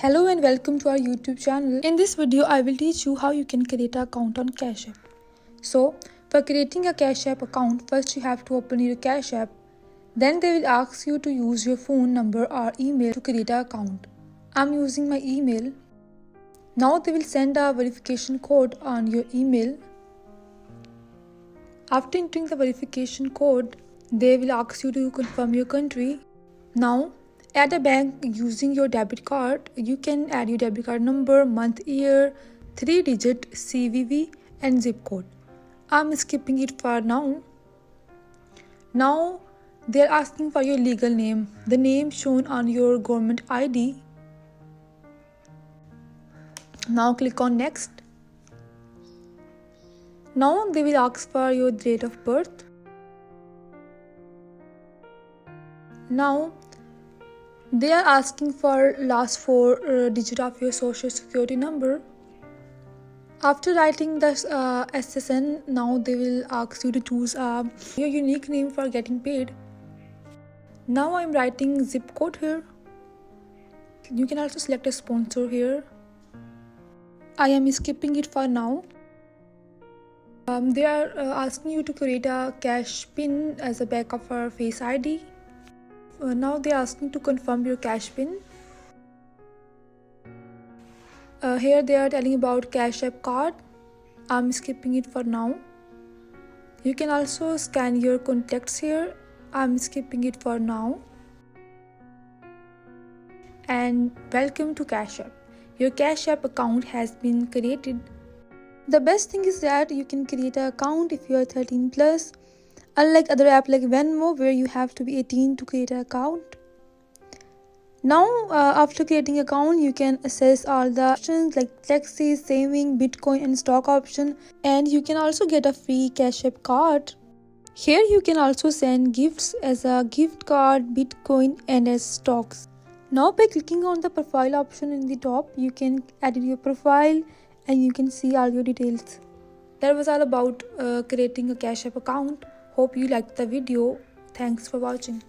Hello and welcome to our YouTube channel. In this video, I will teach you how you can create an account on Cash App. So, for creating a Cash App account, first you have to open your Cash App. Then they will ask you to use your phone number or email to create an account. I'm using my email. Now they will send a verification code on your email. After entering the verification code, they will ask you to confirm your country. Now, at a bank using your debit card, you can add your debit card number, month, year, 3-digit CVV and zip code. I'm skipping it for now. Now they're asking for your legal name, the name shown on your government ID. Now click on next. Now they will ask for your date of birth. Now they are asking for last 4 digit of your social security number. After writing the SSN, now they will ask you to choose your unique name for getting paid. Now I'm writing zip code here. You can also select a sponsor here. I am skipping it for now. They are asking you to create a cash pin as a backup for Face ID. Now they are asking to confirm your cash pin. Here they are telling about Cash App card. I'm skipping it for now. You can also scan your contacts here. I'm skipping it for now. And welcome to Cash App. Your Cash App account has been created. The best thing is that you can create an account if you are 13 plus. Unlike other apps like Venmo where you have to be 18 to create an account. Now after creating an account, you can access all the options like taxes, saving, Bitcoin and stock option, and you can also get a free Cash App card. Here you can also send gifts as a gift card, Bitcoin and as stocks. Now by clicking on the profile option in the top, you can edit your profile and you can see all your details. That was all about creating a Cash App account. Hope you liked the video. Thanks for watching.